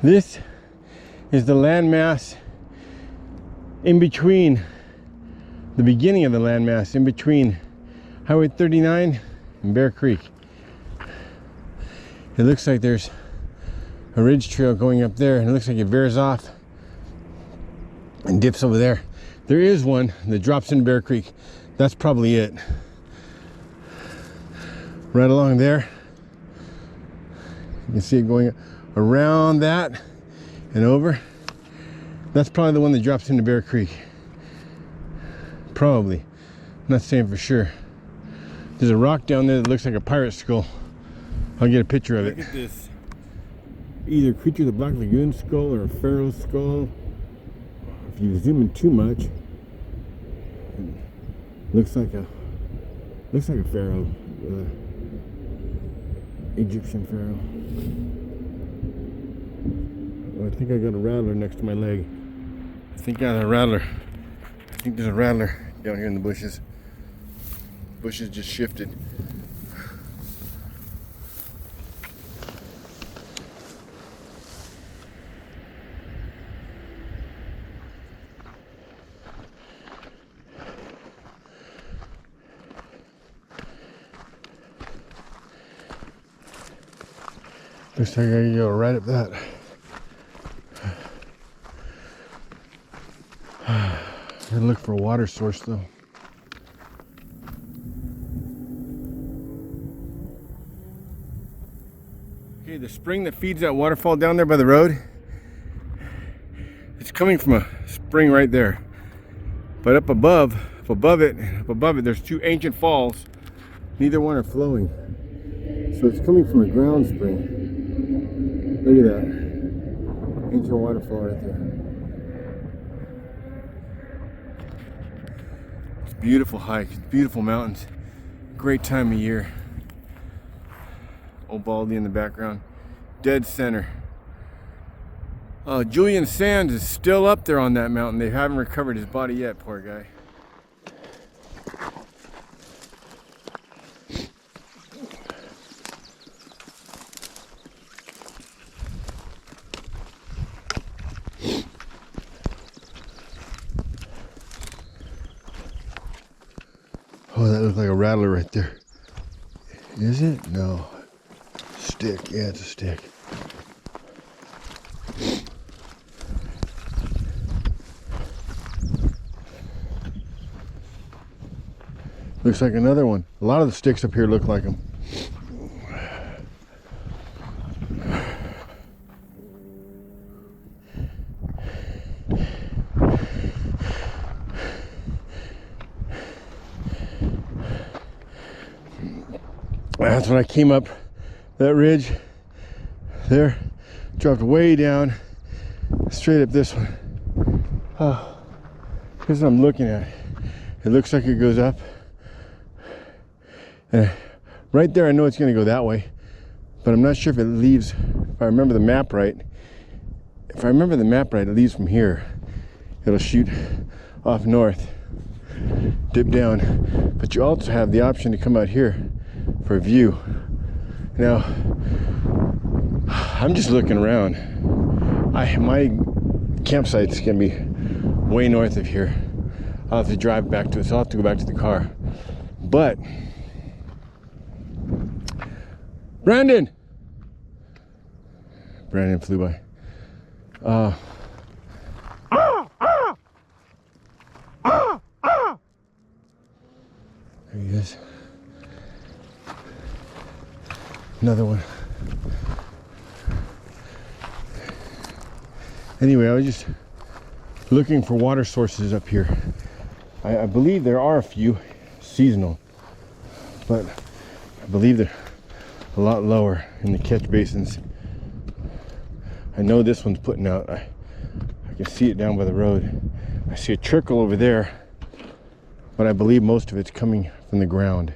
This is the landmass in between, the beginning of the landmass in between Highway 39 and Bear Creek. It looks like there's a ridge trail going up there, and it looks like it veers off and dips over there. There is one that drops in Bear Creek. That's probably it. Right along there, you can see it going around that and over. That's probably the one that drops into Bear Creek. Probably. I'm not saying for sure. There's a rock down there that looks like a pirate skull. I'll get a picture of it. Look at this. Either Creature of the Black Lagoon skull or a pharaoh skull. If you zoom in too much, it looks like a pharaoh, Egyptian pharaoh. I think I got a rattler next to my leg. I think I got a rattler. I think there's a rattler down here in the bushes. Bushes just shifted. Looks like I can go right up that. Gotta look for a water source though. Okay, the spring that feeds that waterfall down there by the road, it's coming from a spring right there. But up above it, there's two ancient falls. Neither one are flowing. So it's coming from a ground spring. Look at that. Ancient waterfall right there. Beautiful hike, beautiful mountains, great time of year. Old Baldy in the background, dead center. Julian Sands is still up there on that mountain. They haven't recovered his body yet, poor guy. Oh, that looks like a rattler right there. Is it? No. Stick. Yeah, it's a stick. Looks like another one. A lot of the sticks up here look like them. That's when I came up that ridge there, dropped way down, straight up this one. Oh, here's what I'm looking at. It looks like it goes up. And right there, I know it's going to go that way, but I'm not sure if it leaves, if I remember the map right. If I remember the map right, it leaves from here. It'll shoot off north, dip down, but you also have the option to come out here for a view. Now, I'm just looking around. My campsite's gonna be way north of here. I'll have to drive back to it, so I'll have to go back to the car. But Brandon flew by. There he is. Another one. Anyway, I was just looking for water sources up here. I believe there are a few seasonal, but I believe they're a lot lower in the catch basins. I know this one's putting out. I can see it down by the road. I see a trickle over there, but I believe most of it's coming from the ground.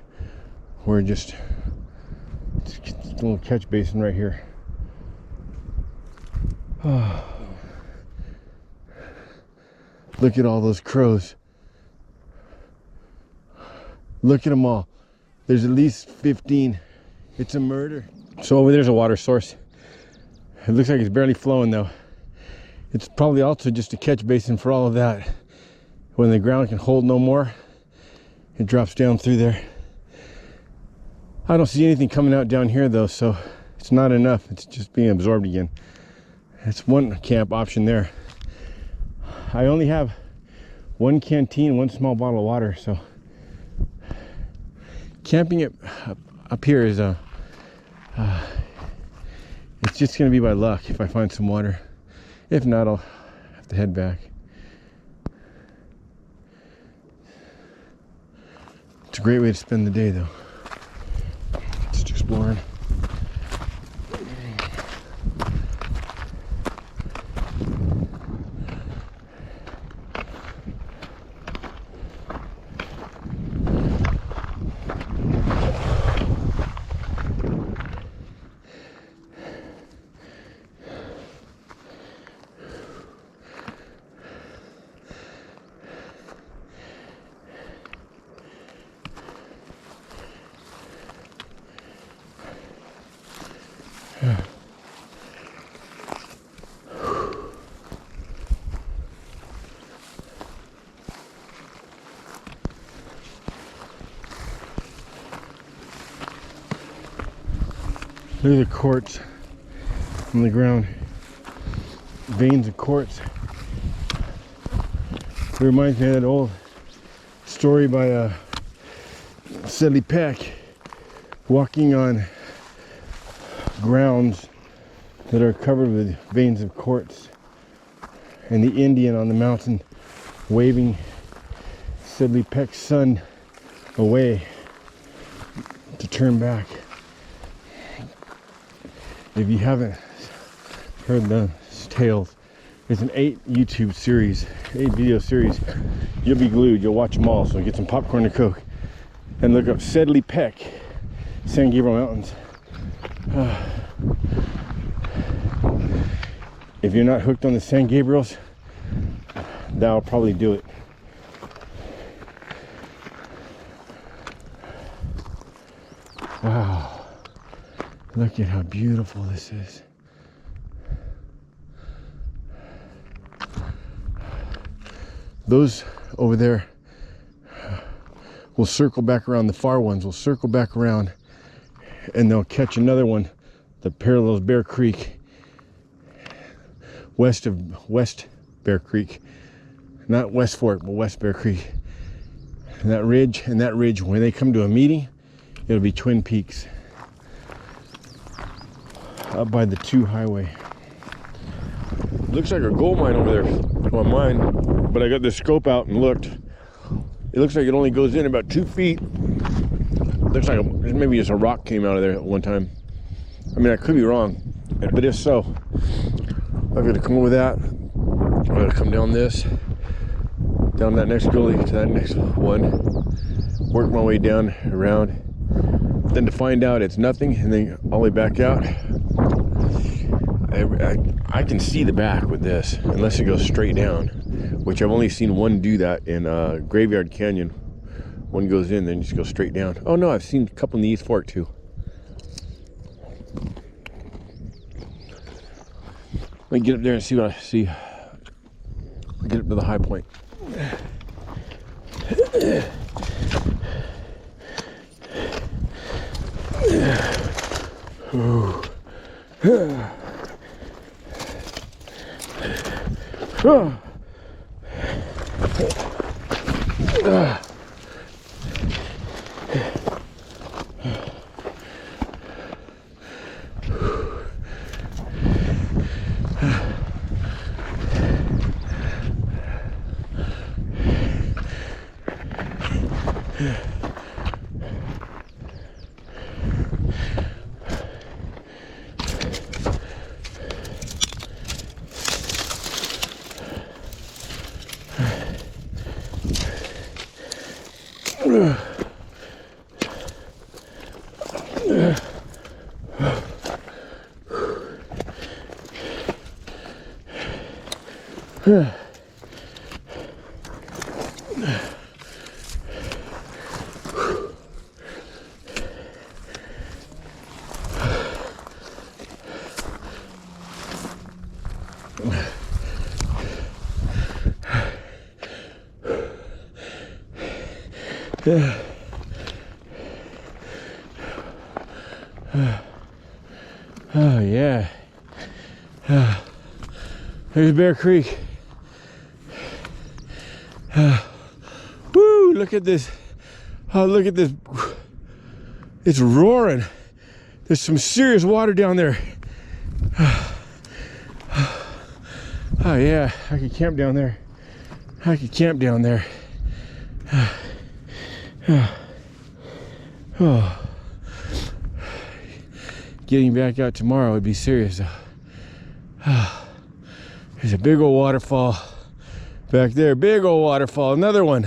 We're just a little catch basin right here. Oh. Look at all those crows. Look at them all. There's at least 15. It's a murder. So over there's a water source. It looks like it's barely flowing though. It's probably also just a catch basin for all of that. When the ground can hold no more, it drops down through there. I don't see anything coming out down here though, so it's not enough. It's just being absorbed again. That's one camp option there. I only have one canteen, one small bottle of water, so camping it up here is it's just gonna be by luck if I find some water. If not, I'll have to head back. It's a great way to spend the day though. Just exploring. Look at the quartz on the ground. Veins of quartz. It reminds me of that old story by Sedley Peck, walking on grounds that are covered with veins of quartz, and the Indian on the mountain waving Sedley Peck's son away to turn back. If you haven't heard those tales, it's an 8 YouTube series, 8 video series. You'll be glued, you'll watch them all, so get some popcorn and Coke and look up Sedley Peck, San Gabriel Mountains. If you're not hooked on the San Gabriels, that'll probably do it. Wow. Look at how beautiful this is. Those over there will circle back around. The far ones will circle back around and they'll catch another one that parallels Bear Creek, west Bear Creek, not West Fork, but West Bear Creek. And that ridge, when they come to a meeting, it'll be Twin Peaks. Up by the 2 highway. Looks like a gold mine over there on mine, but I got this scope out and looked. It looks like it only goes in about 2 feet. Looks like maybe just a rock came out of there at one time. I mean, I could be wrong, but if so, I've got to come over that. I'm gonna come down this, down that next gully to that next one, work my way down around, then to find out it's nothing, and then all the way back out. I can see the back with this, unless it goes straight down, which I've only seen one do that in Graveyard Canyon. One goes in, then just goes straight down. Oh no, I've seen a couple in the East Fork too. Let me get up there and see what I see. Get up to the high point. Ooh. Oh yeah. There's Bear Creek. Woo, look at this. Oh, look at this. It's roaring. There's some serious water down there. Oh yeah, I could camp down there. I could camp down there. Oh. Getting back out tomorrow would be serious. There's a big old waterfall back there. Big old waterfall. Another one.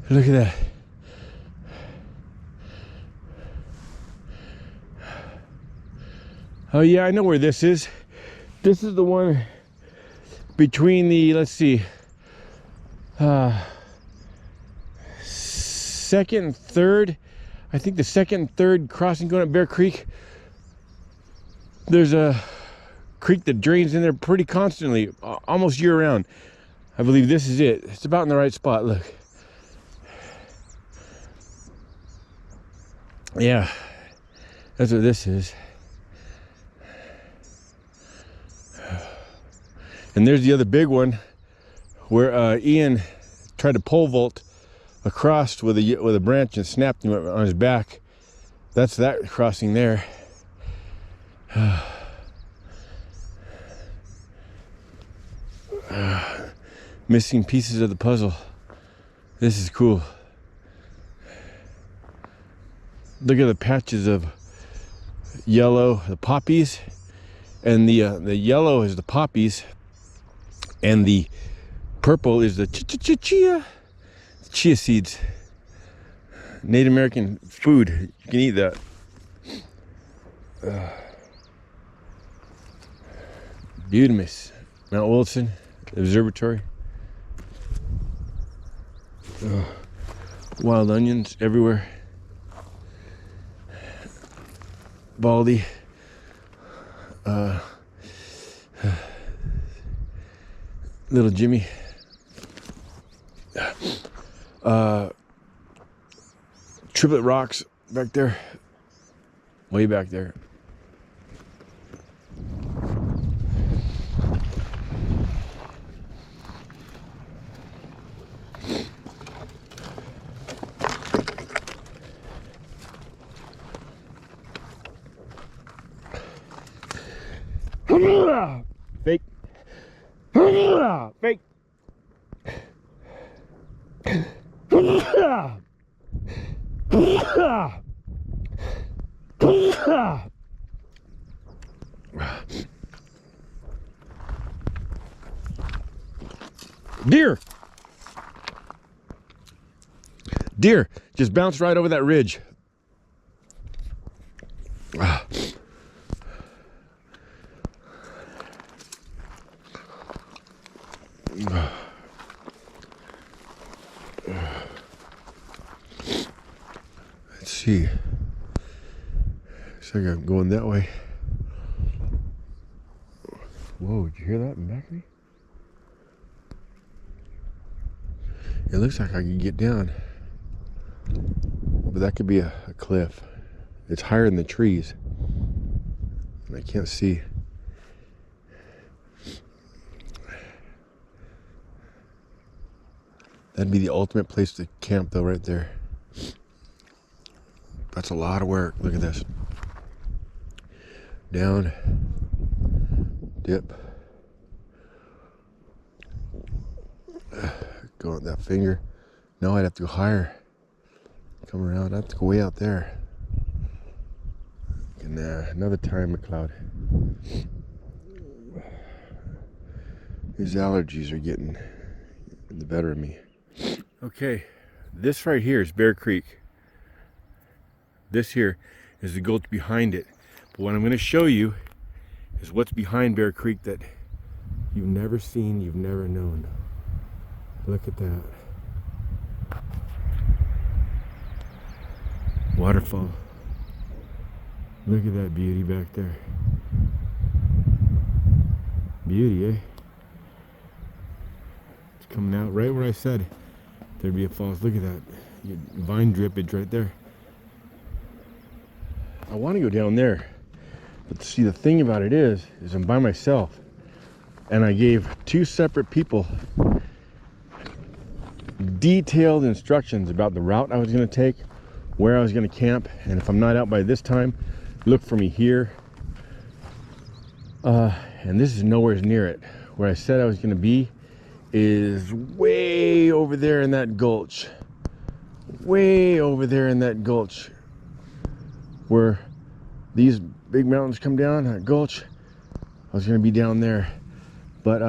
Look at that. Oh yeah, I know where this is. This is the one between the, let's see, second and third. I think the second and third crossing going up Bear Creek. There's a creek that drains in there pretty constantly, almost year round. I believe this is it. It's about in the right spot, look. Yeah, that's what this is. And there's the other big one where Ian tried to pole vault across with a branch and snapped him on his back. That's that crossing there. Missing pieces of the puzzle. This is cool. Look at the patches of yellow, the poppies, and the yellow is the poppies, and the purple is the chia seeds. Native American food. You can eat that. Beautiful. Mount Wilson Observatory. Wild onions everywhere. Baldy. Little Jimmy. Triplet rocks back there. Way back there. Fake. Fake. Deer. Deer just bounced right over that ridge. Let's see. Looks like I'm going that way. Whoa, did you hear that in the back of me? It looks like I can get down. But that could be a cliff. It's higher than the trees. And I can't see. That'd be the ultimate place to camp though, right there. That's a lot of work. Look at this. Down. Dip. Go on that finger. No, I'd have to go higher. Come around. I have to go way out there. And another time McCloud. These allergies are getting the better of me. Okay, this right here is Bear Creek. This here is the gulch behind it. But what I'm going to show you is what's behind Bear Creek that you've never seen, you've never known. Look at that. Waterfall. Look at that beauty back there. Beauty, eh? It's coming out right where I said there'd be a falls. Look at that. Vine drippage right there. I want to go down there. But see, the thing about it is I'm by myself. And I gave 2 separate people detailed instructions about the route I was going to take, where I was going to camp, and if I'm not out by this time, look for me here. And this is nowhere near it. Where I said I was going to be is way over there in that gulch. Way over there in that gulch. Where these big mountains come down, that gulch. I was going to be down there. But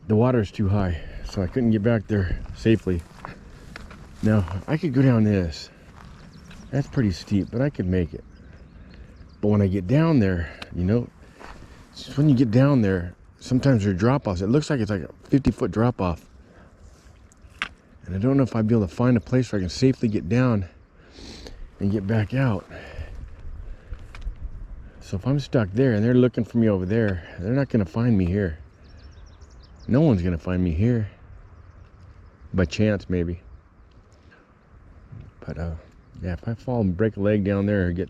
the water is too high, so I couldn't get back there safely. Now, I could go down this. That's pretty steep, but I could make it. But when I get down there, you know, just when you get down there, sometimes there are drop-offs. It looks like it's like a 50-foot drop-off. And I don't know if I'd be able to find a place where I can safely get down and get back out. So if I'm stuck there and they're looking for me over there, they're not going to find me here. No one's going to find me here. By chance, maybe. But yeah, if I fall and break a leg down there or get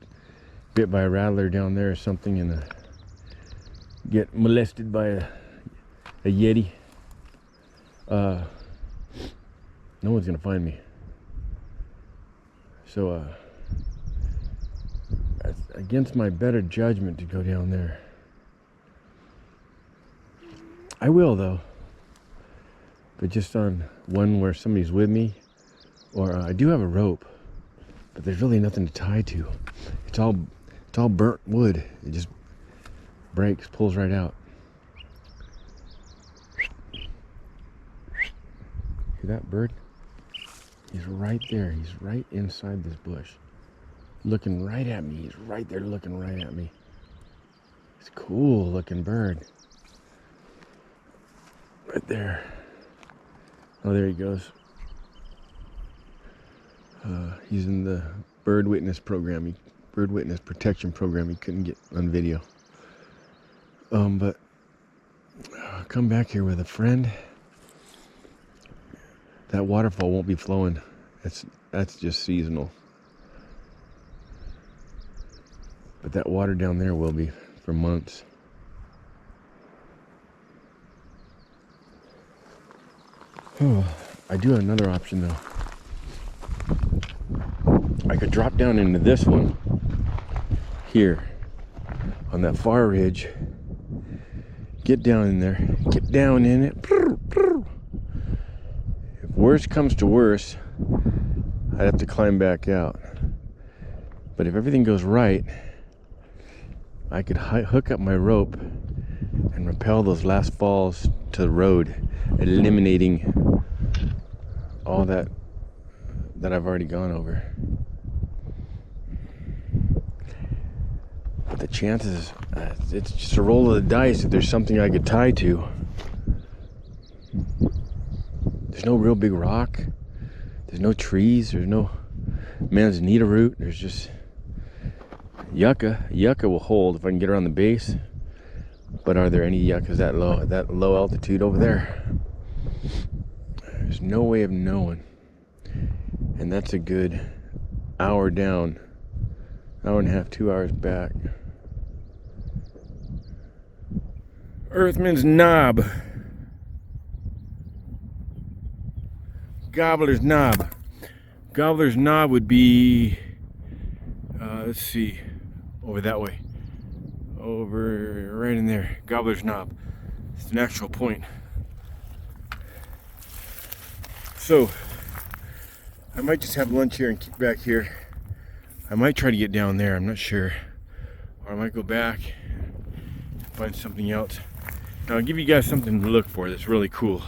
bit by a rattler down there or something and get molested by a yeti, no one's going to find me. So it's against my better judgment to go down there. I will, though, but just on one where somebody's with me, or I do have a rope, but there's really nothing to tie to. It's all burnt wood. It just breaks, pulls right out. See that bird? He's right there. He's right inside this bush, looking right at me. He's right there looking right at me. It's a cool looking bird. Right there. Oh, there he goes. He's in the bird witness program. Bird witness protection program. He couldn't get on video. But I'll come back here with a friend. That waterfall won't be flowing. That's just seasonal. But that water down there will be for months. Oh, I do have another option though. I could drop down into this one here on that far ridge. Get down in there. Get down in it. If worse comes to worse, I'd have to climb back out. But if everything goes right, I could hook up my rope and rappel those last falls to the road, eliminating all that I've already gone over. But the chances, it's just a roll of the dice if there's something I could tie to. There's no real big rock. There's no trees. There's no manzanita root. There's just yucca. Yucca will hold if I can get around the base. But are there any yuccas that low at that low altitude over there? There's no way of knowing. And that's a good hour down, hour and a half, 2 hours back. Earthman's knob. Gobbler's knob. Gobbler's knob would be, let's see, over that way. Over right in there. Gobbler's knob. It's an actual point. So, I might just have lunch here and keep back here. I might try to get down there, I'm not sure. Or I might go back and find something else. Now I'll give you guys something to look for that's really cool.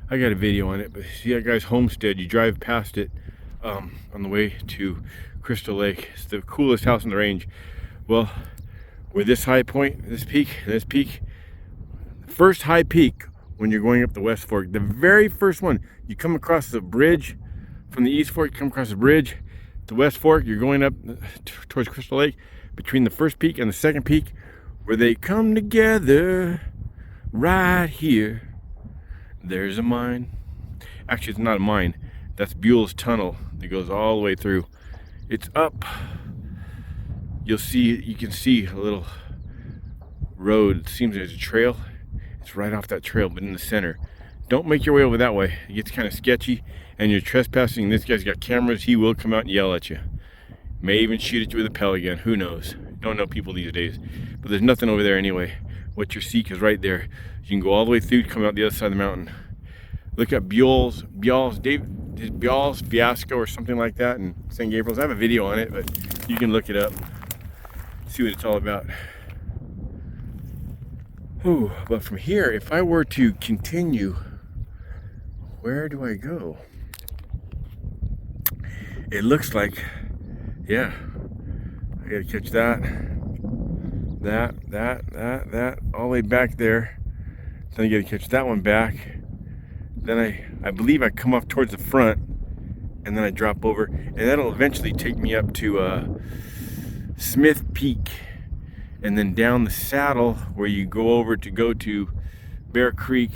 I got a video on it, but see that guy's homestead, you drive past it on the way to Crystal Lake. It's the coolest house in the range. Well, with this high point, this peak, first high peak when you're going up the West Fork, the very first one, you come across the bridge from the East Fork, you come across the bridge, the West Fork, you're going up towards Crystal Lake, between the first peak and the second peak, where they come together, right here, there's a mine. Actually, it's not a mine, that's Buell's Tunnel that goes all the way through. It's up. You can see a little road. It seems there's a trail. It's right off that trail, but in the center. Don't make your way over that way. It gets kind of sketchy, and you're trespassing. This guy's got cameras. He will come out and yell at you. May even shoot at you with a pellet gun. Who knows? Don't know people these days. But there's nothing over there anyway. What you seek is right there. You can go all the way through, come out the other side of the mountain. Look up Buell's Fiasco or something like that in St. Gabriel's. I have a video on it, but you can look it up. See what it's all about. Ooh, but from here, if I were to continue, where do I go? It looks like, yeah, I gotta catch that, all the way back there. Then I gotta catch that one back. Then I believe I come off towards the front, and then I drop over, and that'll eventually take me up to Smith Peak, and then down the saddle where you go to Bear Creek.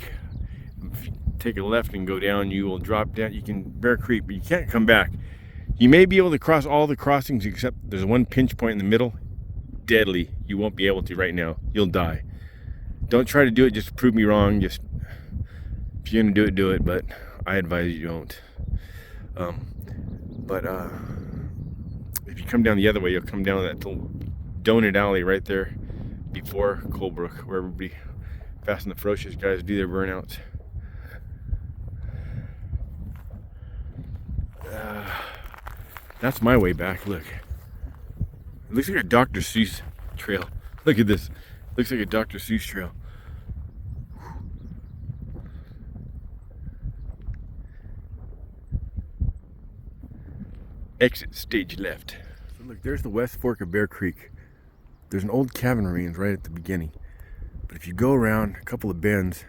If you take a left and go down, you will drop down. You can Bear Creek, but you can't come back. You may be able to cross all the crossings except there's one pinch point in the middle. Deadly. You won't be able to right now. You'll die. Don't try to do it just to prove me wrong. Just if you're gonna do it, but I advise you don't. If you come down the other way, you'll come down that little donut alley right there before Colebrook, where everybody Fast and the Ferocious guys do their burnouts. That's my way back. Look, it looks like a Dr. Seuss trail. Look at this. Looks like a Dr. Seuss trail. Exit stage left. So look, there's the West Fork of Bear Creek. There's an old cabin remains right at the beginning. But if you go around a couple of bends,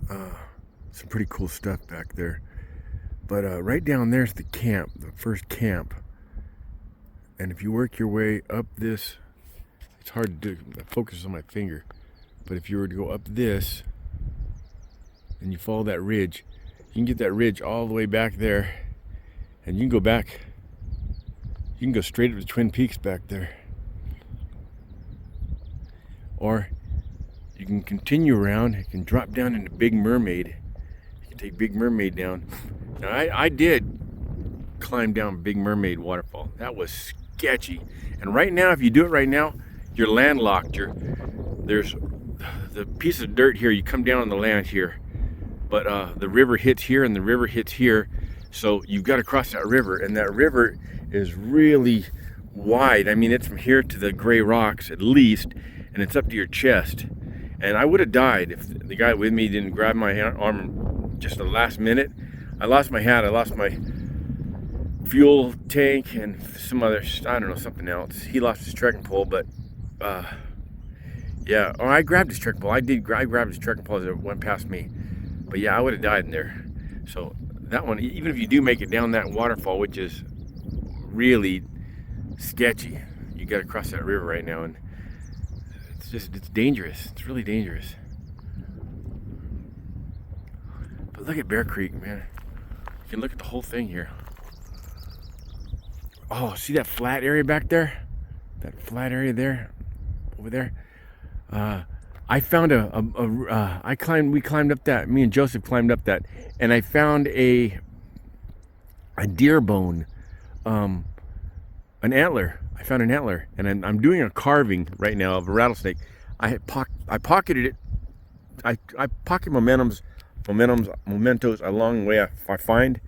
some pretty cool stuff back there. But right down there's the camp, the first camp. And if you work your way up this, it's hard to do, focus on my finger. But if you were to go up this, and you follow that ridge, you can get that ridge all the way back there. And you can go back, you can go straight up to Twin Peaks back there. Or you can continue around, you can drop down into Big Mermaid. You can take Big Mermaid down. Now I did climb down Big Mermaid waterfall. That was sketchy. And right now, if you do it right now, you're landlocked. There's the piece of dirt here, you come down on the land here. But the river hits here and the river hits here. So you've got to cross that river, and that river is really wide. I mean, it's from here to the gray rocks at least, and it's up to your chest. And I would have died if the guy with me didn't grab my arm just the last minute. I lost my hat, I lost my fuel tank, and some other, I don't know, something else. He lost his trekking pole, but yeah. Oh, I grabbed his trekking pole. I grabbed his trekking pole as it went past me. But yeah, I would have died in there. So that one, even if you do make it down that waterfall, which is really sketchy, you got to cross that river right now, and it's dangerous. It's really dangerous. But look at Bear Creek, man. You can look at the whole thing here. Oh, see that flat area back there? That flat area there, over there. I found we climbed up that, me and Joseph climbed up that, and I found a deer bone, an antler. I found an antler, and I'm doing a carving right now of a rattlesnake. I pocketed it. I pocket mementos along the way I find,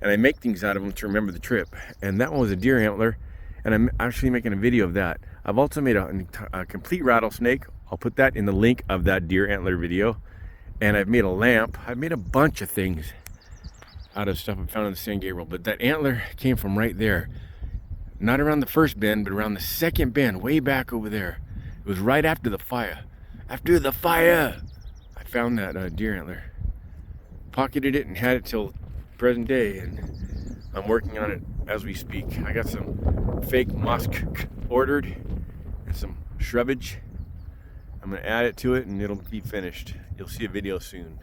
and I make things out of them to remember the trip. And that one was a deer antler, and I'm actually making a video of that. I've also made a complete rattlesnake. I'll put that in the link of that deer antler video. And I've made a lamp. I've made a bunch of things out of stuff I found in the San Gabriel. But that antler came from right there. Not around the first bend, but around the second bend, way back over there. It was right after the fire. After the fire! I found that deer antler. Pocketed it and had it till present day, and I'm working on it as we speak. I got some fake musk ordered and some shrubbage. I'm gonna add it to it and it'll be finished. You'll see a video soon.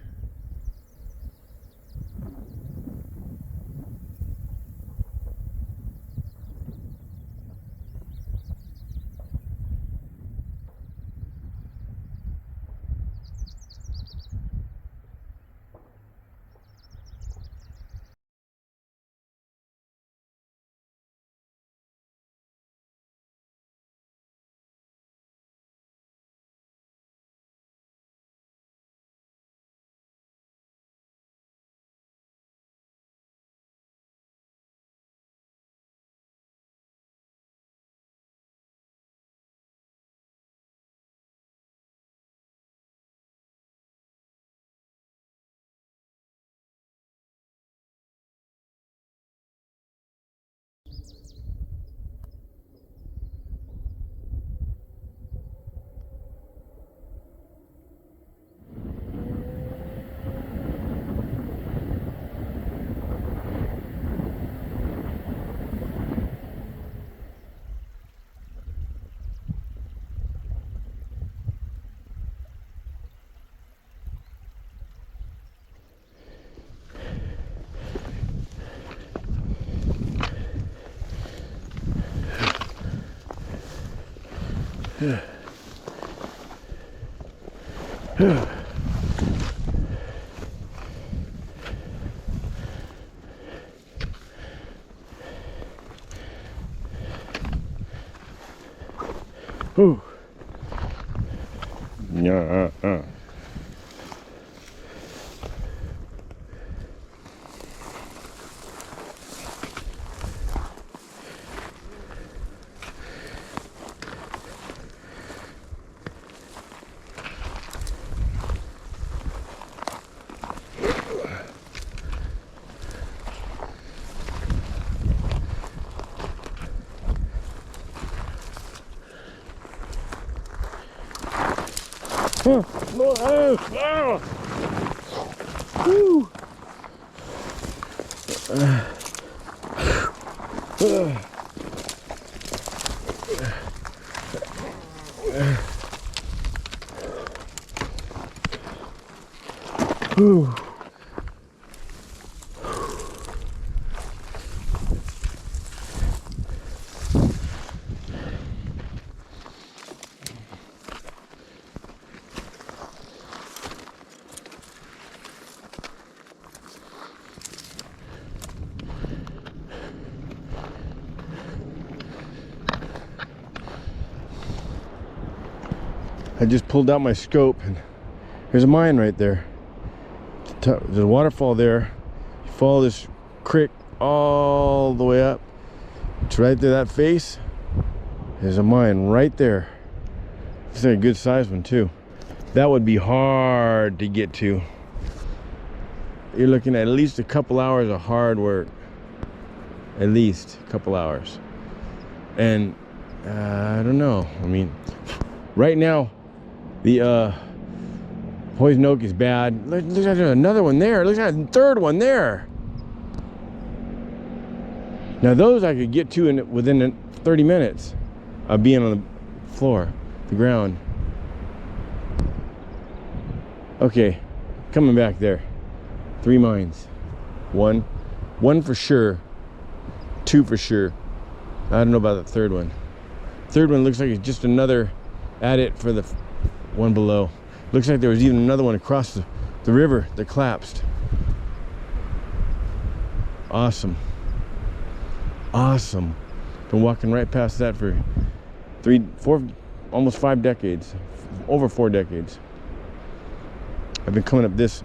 Ooh. Yeah, Ooh. I just pulled out my scope and there's a mine right there. There's a waterfall there. You follow this creek all the way up. It's right there, that face. There's a mine right there. It's a good sized one too. That would be hard to get to. You're looking at least a couple hours of hard work. At least a couple hours. And I don't know. I mean, right now, the poison oak is bad. Look at there's another one there. Look at that third one there. Now those I could get to within 30 minutes of being on the floor, the ground. Okay, coming back there. 3 mines. One for sure. 2 for sure. I don't know about the third one. Third one looks like it's just another adit for the one below. Looks like there was even another one across the river that collapsed. Awesome. Awesome. Been walking right past that for 3, 4, almost 5 decades. Over 4 decades. I've been coming up this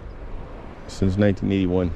since 1981.